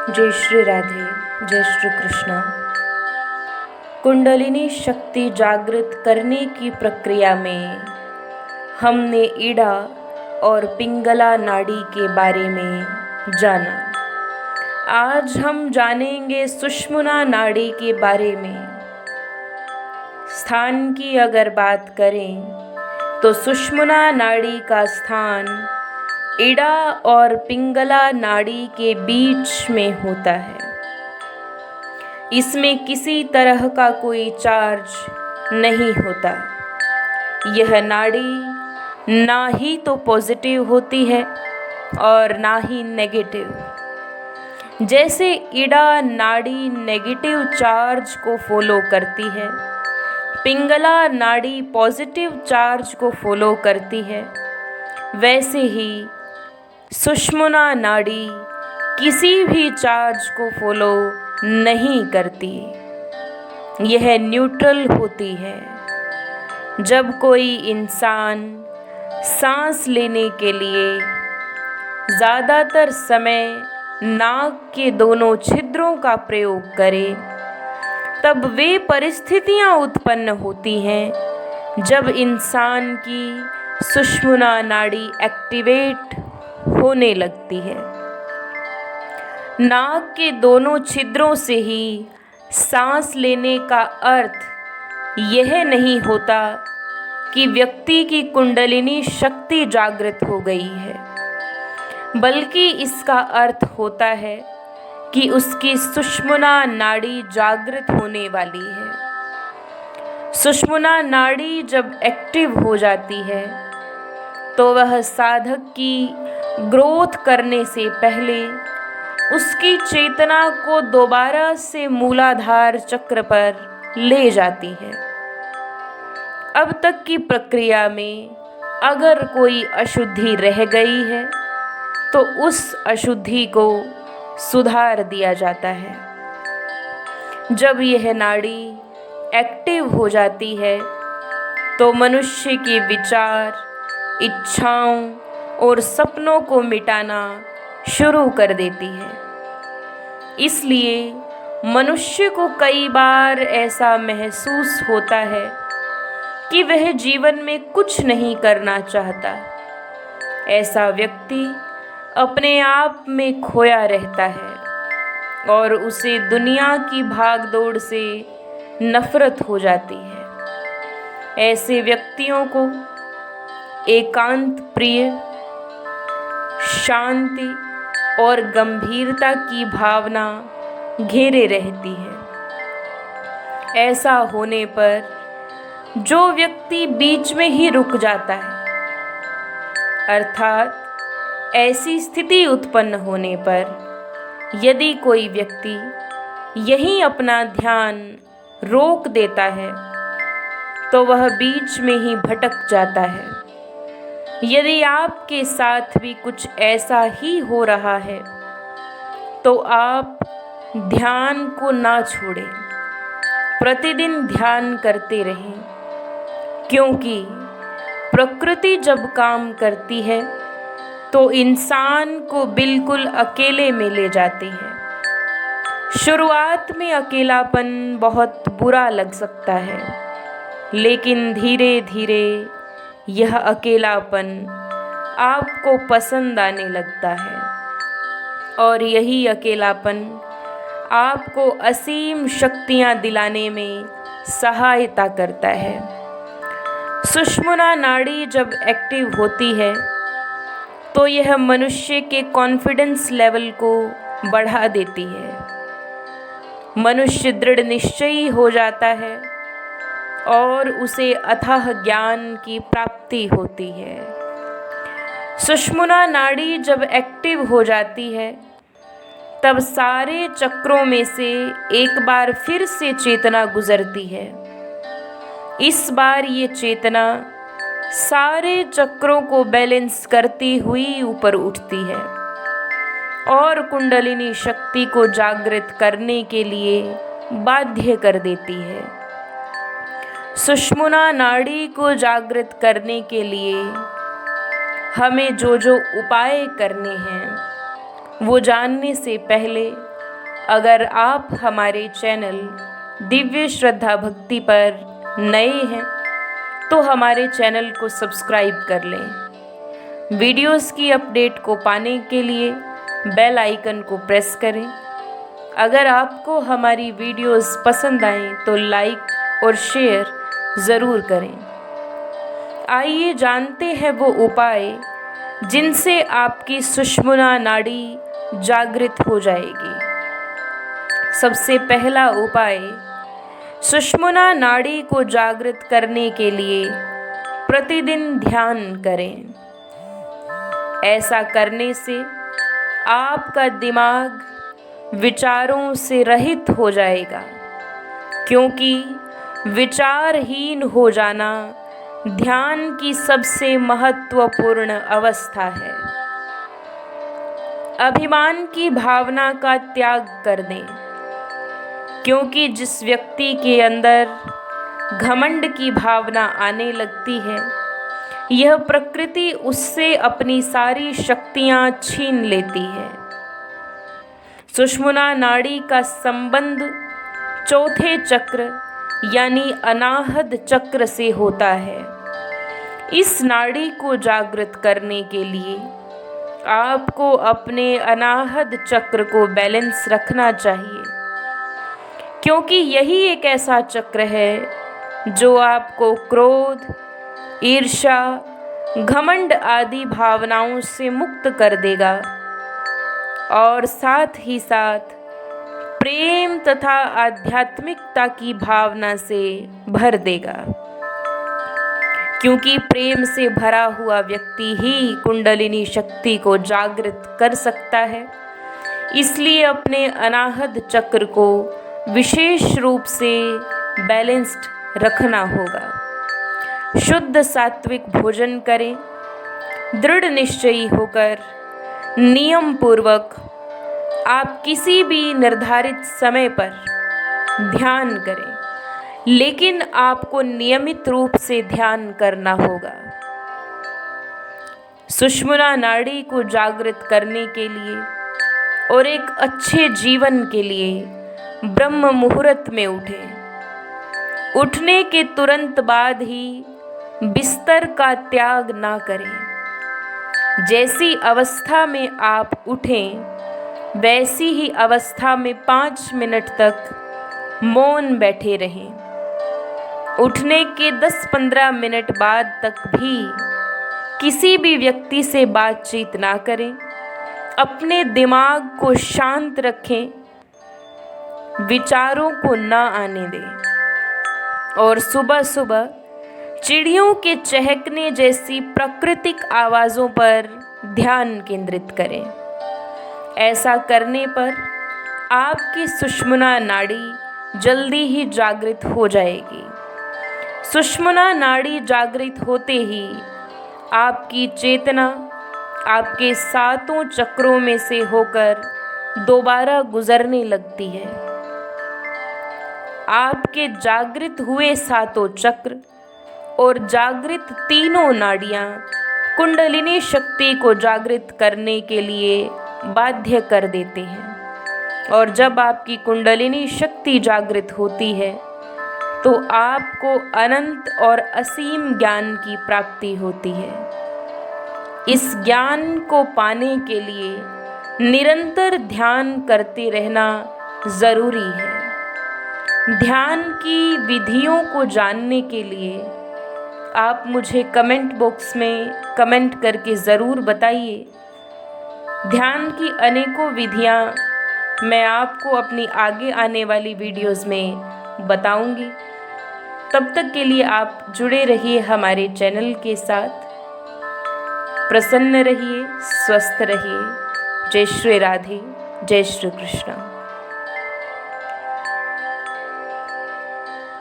जय श्री राधे, जय श्री कृष्ण। कुंडलिनी शक्ति जागृत करने की प्रक्रिया में हमने इड़ा और पिंगला नाड़ी के बारे में जाना। आज हम जानेंगे सुषुम्ना नाड़ी के बारे में। स्थान की अगर बात करें तो सुषुम्ना नाड़ी का स्थान इड़ा और पिंगला नाड़ी के बीच में होता है। इसमें किसी तरह का कोई चार्ज नहीं होता। यह नाड़ी ना ही तो पॉजिटिव होती है और ना ही नेगेटिव। जैसे इड़ा नाड़ी नेगेटिव चार्ज को फॉलो करती है, पिंगला नाड़ी पॉजिटिव चार्ज को फॉलो करती है, वैसे ही सुषुम्ना नाड़ी किसी भी चार्ज को फॉलो नहीं करती। यह न्यूट्रल होती है। जब कोई इंसान सांस लेने के लिए ज़्यादातर समय नाक के दोनों छिद्रों का प्रयोग करे, तब वे परिस्थितियां उत्पन्न होती हैं जब इंसान की सुषुम्ना नाड़ी एक्टिवेट होने लगती है। नाक के दोनों छिद्रों से ही सांस लेने का अर्थ यह नहीं होता कि व्यक्ति की कुंडलिनी शक्ति जागृत हो गई है, बल्कि इसका अर्थ होता है कि उसकी सुषुम्ना नाड़ी जागृत होने वाली है। सुषुम्ना नाड़ी जब एक्टिव हो जाती है तो वह साधक की ग्रोथ करने से पहले उसकी चेतना को दोबारा से मूलाधार चक्र पर ले जाती है। अब तक की प्रक्रिया में अगर कोई अशुद्धि रह गई है तो उस अशुद्धि को सुधार दिया जाता है। जब यह नाड़ी एक्टिव हो जाती है तो मनुष्य के विचार, इच्छाओं और सपनों को मिटाना शुरू कर देती है। इसलिए मनुष्य को कई बार ऐसा महसूस होता है कि वह जीवन में कुछ नहीं करना चाहता। ऐसा व्यक्ति अपने आप में खोया रहता है और उसे दुनिया की भागदौड़ से नफरत हो जाती है। ऐसे व्यक्तियों को एकांत प्रिय, शांति और गंभीरता की भावना घेरे रहती है। ऐसा होने पर जो व्यक्ति बीच में ही रुक जाता है, अर्थात ऐसी स्थिति उत्पन्न होने पर यदि कोई व्यक्ति यहीं अपना ध्यान रोक देता है तो वह बीच में ही भटक जाता है। यदि आपके साथ भी कुछ ऐसा ही हो रहा है तो आप ध्यान को ना छोड़ें, प्रतिदिन ध्यान करते रहें, क्योंकि प्रकृति जब काम करती है तो इंसान को बिल्कुल अकेले में ले जाती है। शुरुआत में अकेलापन बहुत बुरा लग सकता है, लेकिन धीरे धीरे यह अकेलापन आपको पसंद आने लगता है और यही अकेलापन आपको असीम शक्तियाँ दिलाने में सहायता करता है। सुषुम्ना नाड़ी जब एक्टिव होती है तो यह मनुष्य के कॉन्फिडेंस लेवल को बढ़ा देती है। मनुष्य दृढ़ निश्चयी हो जाता है और उसे अथाह ज्ञान की प्राप्ति होती है। सुषुम्ना नाड़ी जब एक्टिव हो जाती है तब सारे चक्रों में से एक बार फिर से चेतना गुजरती है। इस बार ये चेतना सारे चक्रों को बैलेंस करती हुई ऊपर उठती है और कुंडलिनी शक्ति को जागृत करने के लिए बाध्य कर देती है। सुषुम्ना नाड़ी को जागृत करने के लिए हमें जो जो उपाय करने हैं वो जानने से पहले अगर आप हमारे चैनल दिव्य श्रद्धा भक्ति पर नए हैं तो हमारे चैनल को सब्सक्राइब कर लें। वीडियोस की अपडेट को पाने के लिए बेल आइकन को प्रेस करें। अगर आपको हमारी वीडियोस पसंद आएं तो लाइक और शेयर ज़रूर करें। आइए जानते हैं वो उपाय जिनसे आपकी सुषुम्ना नाड़ी जागृत हो जाएगी। सबसे पहला उपाय, सुषुम्ना नाड़ी को जागृत करने के लिए प्रतिदिन ध्यान करें। ऐसा करने से आपका दिमाग विचारों से रहित हो जाएगा, क्योंकि विचारहीन हो जाना ध्यान की सबसे महत्वपूर्ण अवस्था है। अभिमान की भावना का त्याग कर दें, क्योंकि जिस व्यक्ति के अंदर घमंड की भावना आने लगती है, यह प्रकृति उससे अपनी सारी शक्तियां छीन लेती है। सुषुम्ना नाड़ी का संबंध चौथे चक्र यानी अनाहत चक्र से होता है। इस नाड़ी को जागृत करने के लिए आपको अपने अनाहत चक्र को बैलेंस रखना चाहिए, क्योंकि यही एक ऐसा चक्र है जो आपको क्रोध, ईर्ष्या, घमंड आदि भावनाओं से मुक्त कर देगा और साथ ही साथ प्रेम तथा आध्यात्मिकता की भावना से भर देगा, क्योंकि प्रेम से भरा हुआ व्यक्ति ही कुंडलिनी शक्ति को जागृत कर सकता है। इसलिए अपने अनाहत चक्र को विशेष रूप से बैलेंस्ड रखना होगा। शुद्ध सात्विक भोजन करें। दृढ़ निश्चयी होकर नियम पूर्वक आप किसी भी निर्धारित समय पर ध्यान करें, लेकिन आपको नियमित रूप से ध्यान करना होगा। सुषुम्ना नाड़ी को जागृत करने के लिए और एक अच्छे जीवन के लिए ब्रह्म मुहूर्त में उठें। उठने के तुरंत बाद ही बिस्तर का त्याग ना करें। जैसी अवस्था में आप उठें, वैसी ही अवस्था में 5 मिनट तक मौन बैठे रहें। उठने के 10-15 मिनट बाद तक भी किसी भी व्यक्ति से बातचीत ना करें। अपने दिमाग को शांत रखें, विचारों को ना आने दें और सुबह सुबह चिड़ियों के चहकने जैसी प्राकृतिक आवाज़ों पर ध्यान केंद्रित करें। ऐसा करने पर आपकी सुषुम्ना नाड़ी जल्दी ही जागृत हो जाएगी। सुषुम्ना नाड़ी जागृत होते ही आपकी चेतना आपके 7 चक्रों में से होकर दोबारा गुजरने लगती है। आपके जागृत हुए 7 चक्र और जागृत 3 नाड़ियाँ कुंडलिनी शक्ति को जागृत करने के लिए बाध्य कर देते हैं। और जब आपकी कुंडलिनी शक्ति जागृत होती है तो आपको अनंत और असीम ज्ञान की प्राप्ति होती है। इस ज्ञान को पाने के लिए निरंतर ध्यान करते रहना ज़रूरी है। ध्यान की विधियों को जानने के लिए आप मुझे कमेंट बॉक्स में कमेंट करके ज़रूर बताइए। ध्यान की अनेकों विधियाँ मैं आपको अपनी आगे आने वाली वीडियोस में बताऊंगी। तब तक के लिए आप जुड़े रहिए हमारे चैनल के साथ। प्रसन्न रहिए, स्वस्थ रहिए। जय श्री राधे, जय श्री कृष्ण।